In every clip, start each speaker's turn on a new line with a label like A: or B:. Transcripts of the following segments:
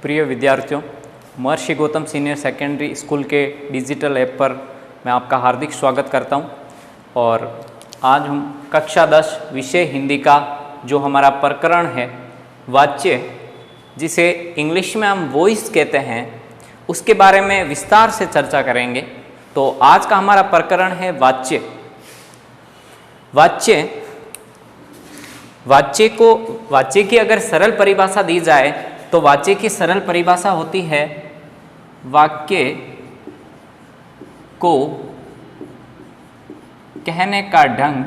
A: प्रिय विद्यार्थियों, महर्षि Gautam senior secondary school के डिजिटल ऐप पर मैं आपका हार्दिक स्वागत करता हूं। और आज हम कक्षा 10 विषय हिंदी का जो हमारा प्रकरण है वाच्य, जिसे इंग्लिश में हम वॉइस कहते हैं, उसके बारे में विस्तार से चर्चा करेंगे। तो आज का हमारा प्रकरण है वाच्य। वाच्य की अगर सरल परिभाषा दी जाए तो वाच्य की सरल परिभाषा होती है वाक्य को कहने का ढंग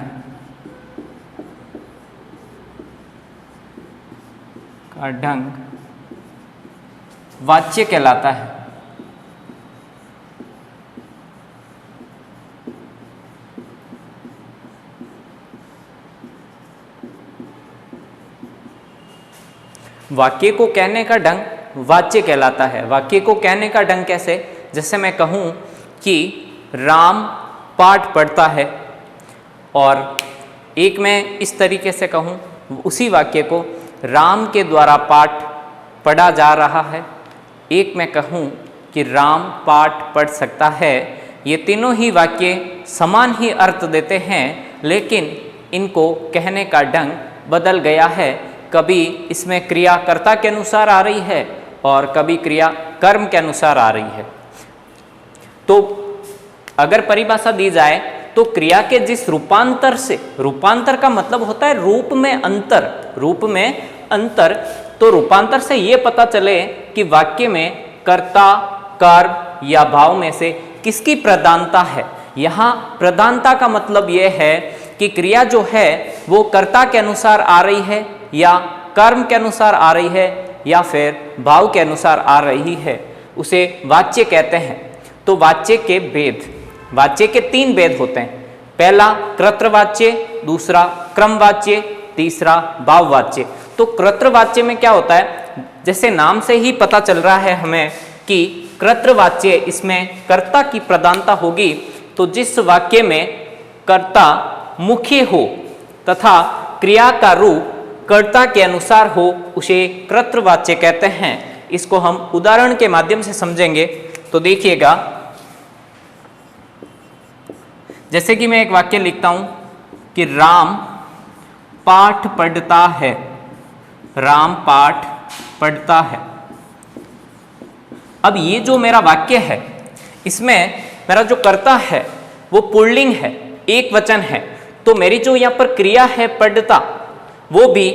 A: वाच्य कहलाता है। वाक्य को कहने का ढंग वाच्य कहलाता है। वाक्य को कहने का ढंग कैसे? जैसे मैं कहूं कि राम पाठ पढ़ता है, और एक मैं इस तरीके से कहूं, उसी वाक्य को राम के द्वारा पाठ पढ़ा जा रहा है। एक मैं कहूं कि राम पाठ पढ़ सकता है। ये तीनों ही वाक्य समान ही अर्थ देते हैं, लेकिन इनको कहने का ढंग बदल गया है। कभी इसमें क्रिया कर्ता के अनुसार आ रही है और कभी क्रिया कर्म के अनुसार आ रही है। तो अगर परिभाषा दी जाए तो क्रिया के जिस रूपांतर से, रूपांतर का मतलब होता है रूप में अंतर, तो रूपांतर से ये पता चले कि वाक्य में कर्ता, कर्म या भाव में से किसकी प्रधानता है। यहाँ प्रधानता का मतलब ये है कि क्रिया जो है वो कर्ता के अनुसार आ रही है या कर्म के अनुसार आ रही है या फिर भाव के अनुसार आ रही है, उसे वाच्य कहते हैं। तो वाच्य के 3 भेद होते हैं। पहला कर्तृवाच्य, दूसरा क्रमवाच्य, तीसरा भाववाच्य। तो कर्तृवाच्य में क्या होता है? जैसे नाम से ही पता चल रहा है हमें कि कर्तृवाच्य, इसमें कर्ता की प्रधानता होगी। तो जिस वाक्य में कर्ता मुख्य हो तथा क्रिया का रूप कर्ता के अनुसार हो, उसे कर्तृवाच्य कहते हैं। इसको हम उदाहरण के माध्यम से समझेंगे। तो देखिएगा, जैसे कि मैं एक वाक्य लिखता हूं कि राम पाठ पढ़ता है। राम पाठ पढ़ता है। अब ये जो मेरा वाक्य है, इसमें मेरा जो कर्ता है वो पुल्लिंग है, एक वचन है। तो मेरी जो यहाँ पर क्रिया है पढ़ता, वो भी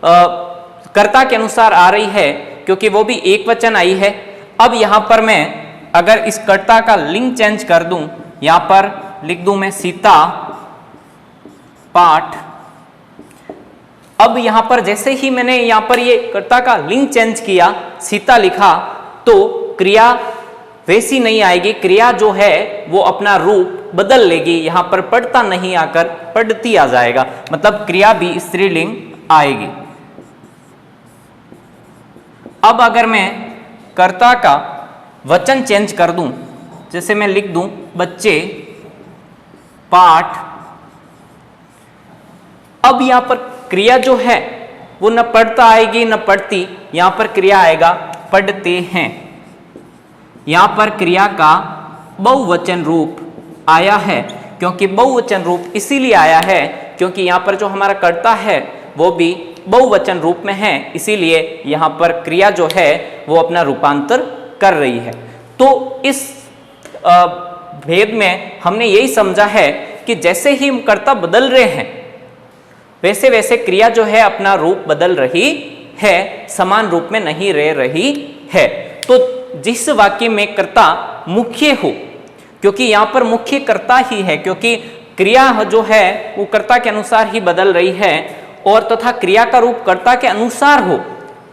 A: कर्ता के अनुसार आ रही है, क्योंकि वो भी एक वचन आई है। अब यहाँ पर मैं अगर इस कर्ता का लिंग चेंज कर दूं, यहाँ पर लिख दूं मैं सीता पाठ। अब यहाँ पर जैसे ही मैंने यहाँ पर ये कर्ता का लिंग चेंज किया, सीता लिखा, तो क्रिया वैसी नहीं आएगी। क्रिया जो है वो अपना रूप बदल लेगी। यहाँ पर पढ़ता नहीं आकर पढ़ती आ जाएगा, मतलब क्रिया भी स्त्रीलिंग आएगी। अब अगर मैं कर्ता का वचन चेंज कर दूं, जैसे मैं लिख दूं बच्चे पाठ। अब यहां पर क्रिया जो है वो न पढ़ता आएगी न पढ़ती, यहां पर क्रिया आएगा पढ़ते हैं। यहां पर क्रिया का बहुवचन रूप आया है, क्योंकि बहुवचन रूप इसीलिए आया है क्योंकि यहां पर जो हमारा कर्ता है वो भी बहुवचन रूप में है, इसीलिए यहां पर क्रिया जो है वो अपना रूपांतर कर रही है। तो इस भेद में हमने यही समझा है कि जैसे ही हम कर्ता बदल रहे हैं, वैसे वैसे क्रिया जो है अपना रूप बदल रही है, समान रूप में नहीं रह रही है। तो जिस वाक्य में कर्ता मुख्य हो, क्योंकि यहां पर मुख्य कर्ता ही है, क्योंकि क्रिया जो है वो कर्ता के अनुसार ही बदल रही है, और तथा क्रिया का रूप कर्ता के अनुसार हो,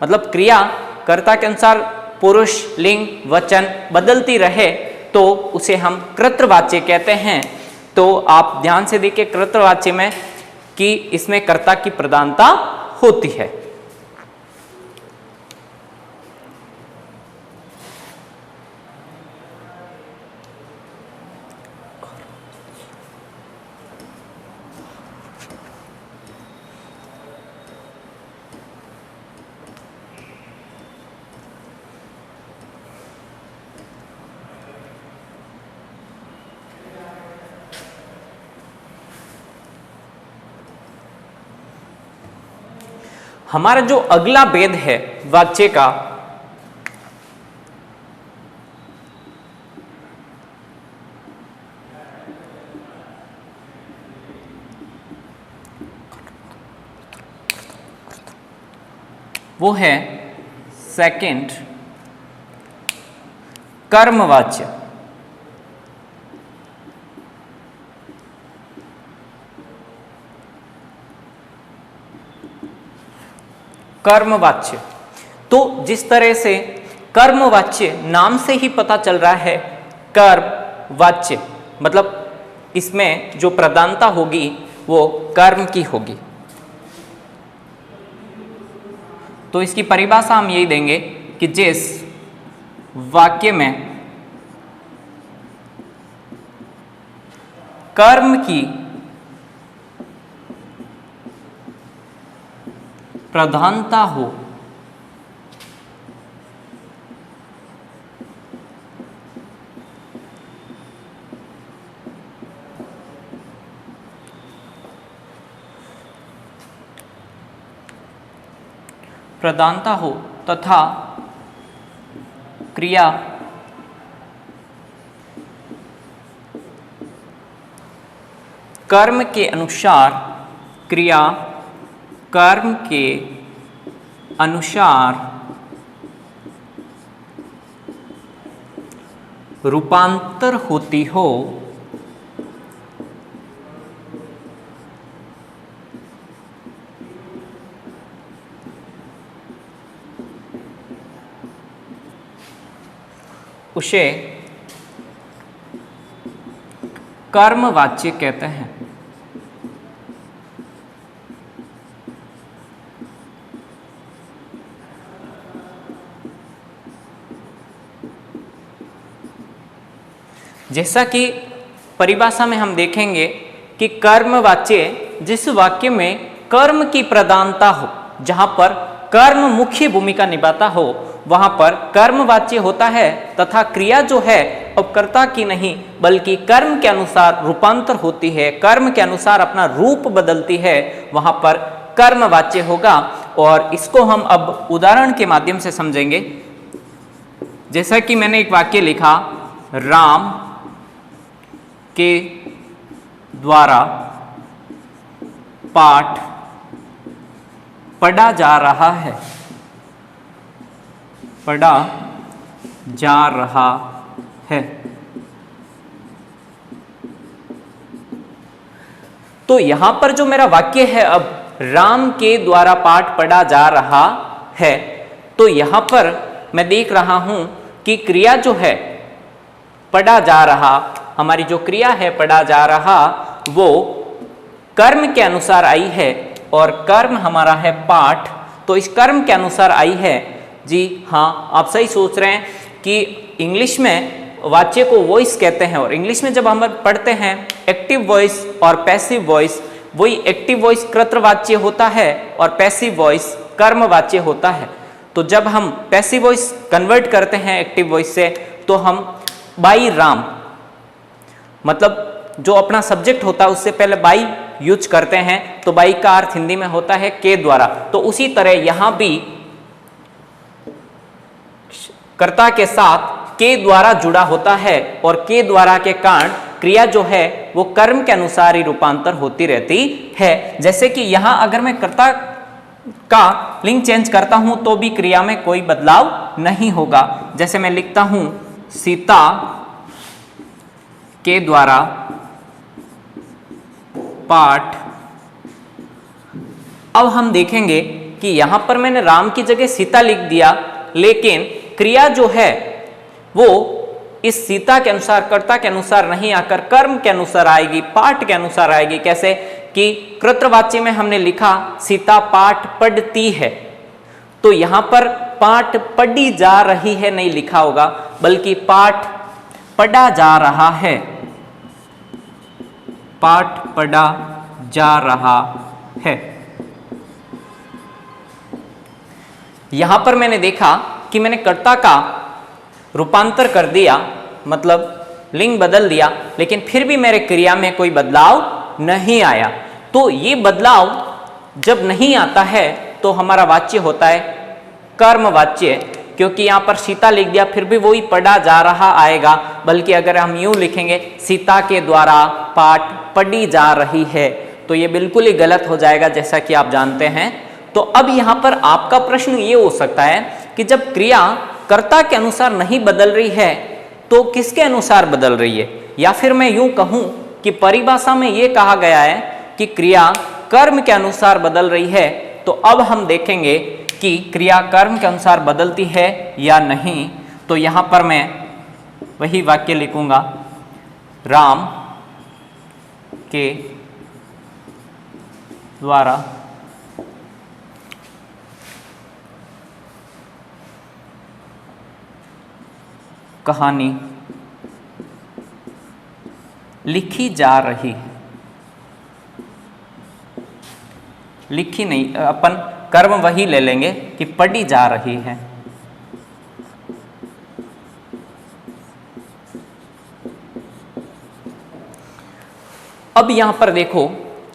A: मतलब क्रिया कर्ता के अनुसार पुरुष, लिंग, वचन बदलती रहे, तो उसे हम कर्तृवाच्य कहते हैं। तो आप ध्यान से देखिए कर्तृवाच्य में कि इसमें कर्ता की प्रधानता होती है। हमारा जो अगला भेद है वाच्य का, वो है सेकंड कर्मवाच्य। कर्मवाच्य, तो जिस तरह से कर्मवाच्य नाम से ही पता चल रहा है, कर्मवाच्य मतलब इसमें जो प्रधानता होगी वो कर्म की होगी। तो इसकी परिभाषा हम यही देंगे कि जिस वाक्य में कर्म की प्रधानता हो, प्रधानता हो तथा क्रिया कर्म के अनुसार, क्रिया कर्म के अनुसार रूपांतर होती हो, उसे कर्मवाच्य कहते हैं। जैसा कि परिभाषा में हम देखेंगे कि कर्मवाच्य जिस वाक्य में कर्म की प्रधानता हो, जहां पर कर्म मुख्य भूमिका निभाता हो, वहां पर कर्मवाच्य होता है तथा क्रिया जो है अब कर्ता की नहीं बल्कि कर्म के अनुसार रूपांतर होती है, कर्म के अनुसार अपना रूप बदलती है, वहां पर कर्मवाच्य होगा। और इसको हम अब उदाहरण के माध्यम से समझेंगे। जैसा कि मैंने एक वाक्य लिखा, राम के द्वारा पाठ पढ़ा जा रहा है, पढ़ा जा रहा है। तो यहां पर जो मेरा वाक्य है, अब राम के द्वारा पाठ पढ़ा जा रहा है, तो यहां पर मैं देख रहा हूं कि क्रिया जो है पढ़ा जा रहा, हमारी जो क्रिया है पढ़ा जा रहा, वो कर्म के अनुसार आई है और कर्म हमारा है पाठ, तो इस कर्म के अनुसार आई है। जी हाँ, आप सही सोच रहे हैं कि इंग्लिश में वाच्य को वॉइस कहते हैं और इंग्लिश में जब हम पढ़ते हैं एक्टिव वॉइस और पैसिव वॉइस, वही एक्टिव वॉइस कर्तृवाच्य होता है और पैसिव वॉइस कर्मवाच्य होता है। तो जब हम पैसिव वॉइस कन्वर्ट करते हैं एक्टिव वॉइस से, तो हम बाई राम मतलब जो अपना सब्जेक्ट होता है उससे पहले बाई यूज करते हैं, तो बाई का अर्थ हिंदी में होता है के द्वारा। तो उसी तरह यहां भी कर्ता के साथ के द्वारा जुड़ा होता है और के द्वारा के कारण क्रिया जो है वो कर्म के अनुसार ही रूपांतर होती रहती है। जैसे कि यहां अगर मैं कर्ता का लिंग चेंज करता हूं तो भी क्रिया में कोई बदलाव नहीं होगा। जैसे मैं लिखता हूं सीता के द्वारा पाठ, अब हम देखेंगे कि यहां पर मैंने राम की जगह सीता लिख दिया, लेकिन क्रिया जो है वो इस सीता के अनुसार कर्ता के अनुसार नहीं आकर कर्म के अनुसार आएगी, पाठ के अनुसार आएगी। कैसे कि कर्तृवाच्य में हमने लिखा सीता पाठ पढ़ती है, तो यहां पर पाठ पढ़ी जा रही है नहीं लिखा होगा, बल्कि पाठ पढ़ा जा रहा है, पाठ पढ़ा जा रहा है। यहां पर मैंने देखा कि मैंने कर्ता का रूपांतर कर दिया, मतलब लिंग बदल दिया, लेकिन फिर भी मेरे क्रिया में कोई बदलाव नहीं आया। तो ये बदलाव जब नहीं आता है तो हमारा वाच्य होता है कर्म वाच्य, क्योंकि यहाँ पर सीता लिख दिया फिर भी वही पढ़ा जा रहा आएगा, बल्कि अगर हम यूं लिखेंगे सीता के द्वारा पाठ पढ़ी जा रही है तो ये बिल्कुल ही गलत हो जाएगा, जैसा कि आप जानते हैं। तो अब यहाँ पर आपका प्रश्न ये हो सकता है कि जब क्रिया कर्ता के अनुसार नहीं बदल रही है तो किसके अनुसार बदल रही है, या फिर मैं यूं कहूं कि परिभाषा में ये कहा गया है कि क्रिया कर्म के अनुसार बदल रही है। तो अब हम देखेंगे कि क्रिया कर्म के अनुसार बदलती है या नहीं। तो यहां पर मैं वही वाक्य लिखूंगा, राम के द्वारा कहानी लिखी जा रही है, लिखी नहीं, अपन कर्म वही ले लेंगे कि पढ़ी जा रही है। अब यहां पर देखो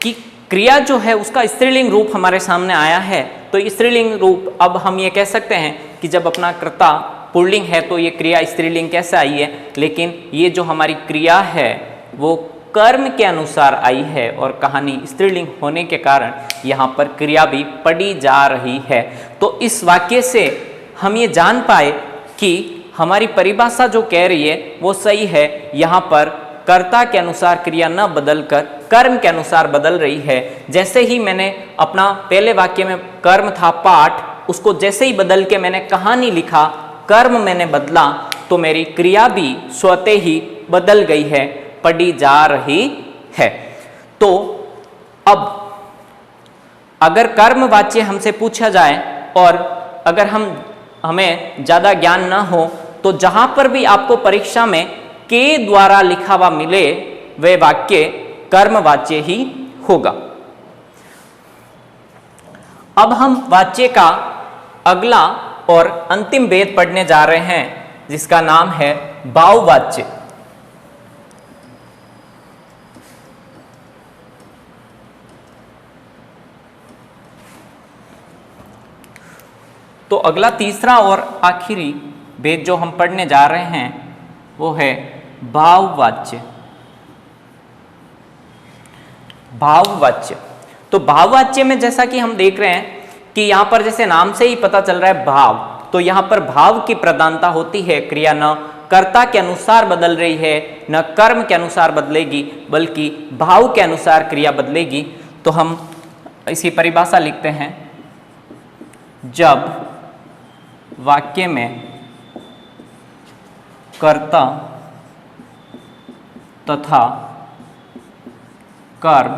A: कि क्रिया जो है उसका स्त्रीलिंग रूप हमारे सामने आया है। तो स्त्रीलिंग रूप अब हम ये कह सकते हैं कि जब अपना कर्ता पुल्लिंग है तो ये क्रिया स्त्रीलिंग कैसे आई है, लेकिन ये जो हमारी क्रिया है वो कर्म के अनुसार आई है और कहानी स्त्रीलिंग होने के कारण यहाँ पर क्रिया भी पढ़ी जा रही है। तो इस वाक्य से हम ये जान पाए कि हमारी परिभाषा जो कह रही है वो सही है। यहाँ पर कर्ता के अनुसार क्रिया न बदलकर कर्म के अनुसार बदल रही है। जैसे ही मैंने अपना पहले वाक्य में कर्म था पाठ, उसको जैसे ही बदल के मैंने कहानी लिखा, कर्म मैंने बदला, तो मेरी क्रिया भी स्वतः ही बदल गई है, पढ़ी जा रही है। तो अब अगर कर्मवाच्य हमसे पूछा जाए और अगर हमें ज़्यादा ज्ञान ना हो तो जहां पर भी आपको परीक्षा में के द्वारा लिखा हुआ मिले वह वाक्य कर्मवाच्य ही होगा। अब हम वाच्य का अगला और अंतिम भेद पढ़ने जा रहे हैं जिसका नाम है भाववाच्य। तो अगला तीसरा और आखिरी भेद जो हम पढ़ने जा रहे हैं वो है भाववाच्य। भाववाच्य, तो भाववाच्य में जैसा कि हम देख रहे हैं कि यहां पर जैसे नाम से ही पता चल रहा है भाव, तो यहां पर भाव की प्रधानता होती है। क्रिया न कर्ता के अनुसार बदल रही है न कर्म के अनुसार बदलेगी, बल्कि भाव के अनुसार क्रिया बदलेगी। तो हम इसकी परिभाषा लिखते हैं, जब वाक्य में कर्ता तथा कर्म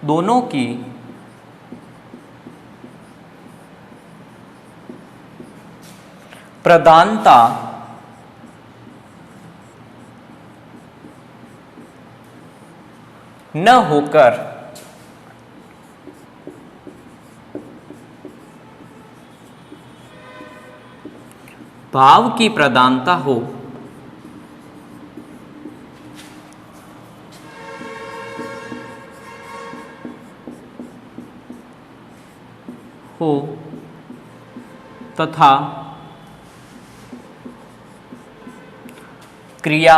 A: दोनों की प्रधानता न होकर भाव की प्रधानता हो, तथा क्रिया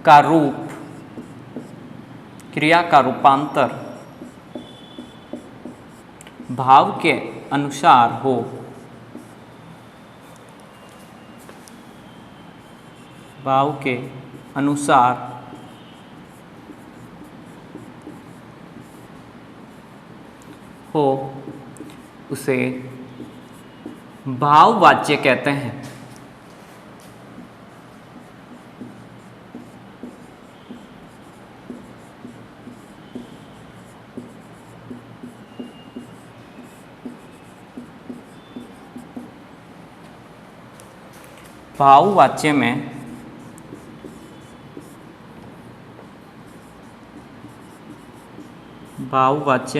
A: का रूप, क्रिया का रूपांतर भाव के अनुसार हो, भाव के अनुसार हो, उसे भाववाच्य कहते हैं। भाववाच्य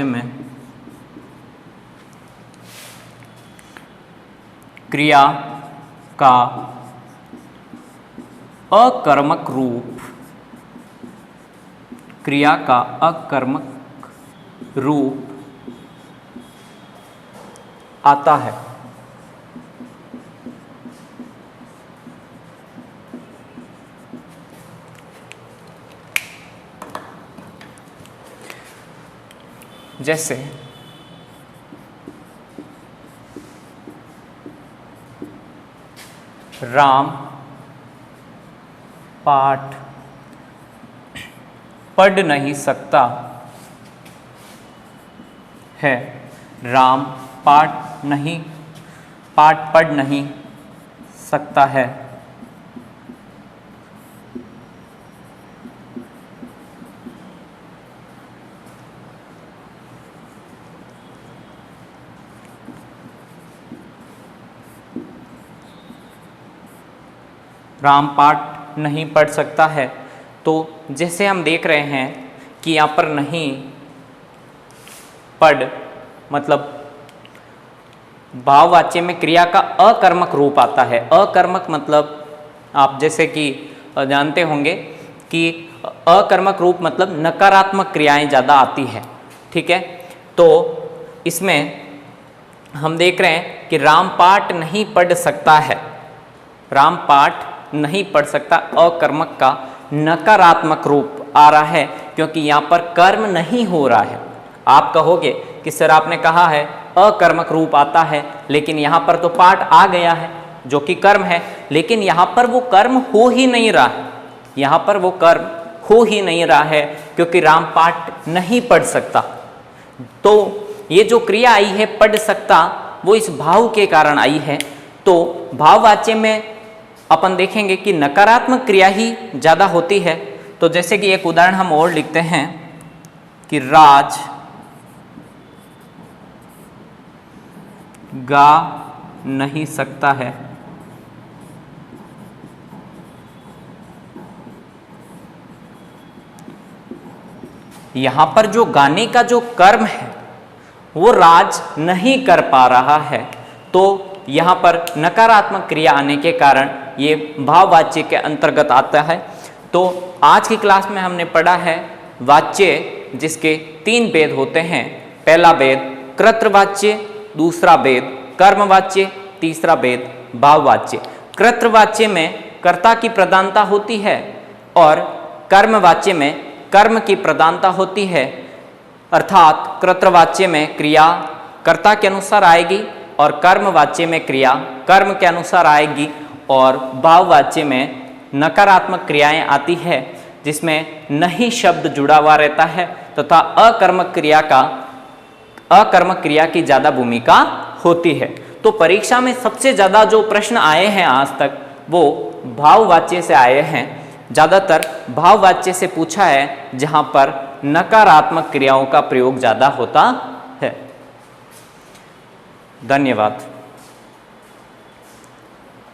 A: में क्रिया का अकर्मक रूप, क्रिया का अकर्मक रूप आता है। जैसे राम पाठ पढ़ नहीं सकता है। राम पाठ पढ़ नहीं सकता है। राम पाठ नहीं पढ़ सकता है। तो जैसे हम देख रहे हैं कि यहाँ पर नहीं पढ़ मतलब भाववाच्य में क्रिया का अकर्मक रूप आता है। अकर्मक मतलब आप जैसे कि जानते होंगे कि अकर्मक रूप मतलब नकारात्मक क्रियाएं ज़्यादा आती है। ठीक है, तो इसमें हम देख रहे हैं कि राम पाठ नहीं पढ़ सकता है। राम पाठ नहीं पढ़ सकता, अकर्मक का नकारात्मक रूप आ रहा है क्योंकि यहाँ पर कर्म नहीं हो रहा है। आप कहोगे कि सर आपने कहा है अकर्मक रूप आता है, लेकिन यहाँ पर तो पाठ आ गया है जो कि कर्म है, लेकिन यहाँ पर वो कर्म हो ही नहीं रहा है। यहाँ पर वो कर्म हो ही नहीं रहा है क्योंकि राम पाठ नहीं पढ़ सकता। तो ये जो क्रिया आई है पढ़ सकता, वो इस भाव के कारण आई है। तो भाववाच्य में अपन देखेंगे कि नकारात्मक क्रिया ही ज़्यादा होती है। तो जैसे कि एक उदाहरण हम और लिखते हैं कि राज गा नहीं सकता है। यहाँ पर जो गाने का जो कर्म है वो राज नहीं कर पा रहा है, तो यहाँ पर नकारात्मक क्रिया आने के कारण ये भाववाच्य के अंतर्गत आता है। तो आज की क्लास में हमने पढ़ा है वाच्य जिसके 3 भेद होते हैं। पहला भेद कर्तृवाच्य, दूसरा भेद कर्मवाच्य, तीसरा भेद भाववाच्य। कर्तृवाच्य में कर्ता की प्रधानता होती है और कर्मवाच्य में कर्म की प्रधानता होती है। अर्थात कर्तृवाच्य में क्रिया कर्ता के अनुसार आएगी और कर्मवाच्य में क्रिया कर्म के अनुसार आएगी, और भाववाच्य में नकारात्मक क्रियाएं आती है जिसमें नहीं शब्द जुड़ा हुआ रहता है तथा अकर्मक क्रिया की ज़्यादा भूमिका होती है। तो परीक्षा में सबसे ज़्यादा जो प्रश्न आए हैं आज तक वो भाववाच्य से आए हैं। ज़्यादातर भाववाच्य से पूछा है जहाँ पर नकारात्मक क्रियाओं का प्रयोग ज़्यादा होता है। धन्यवाद।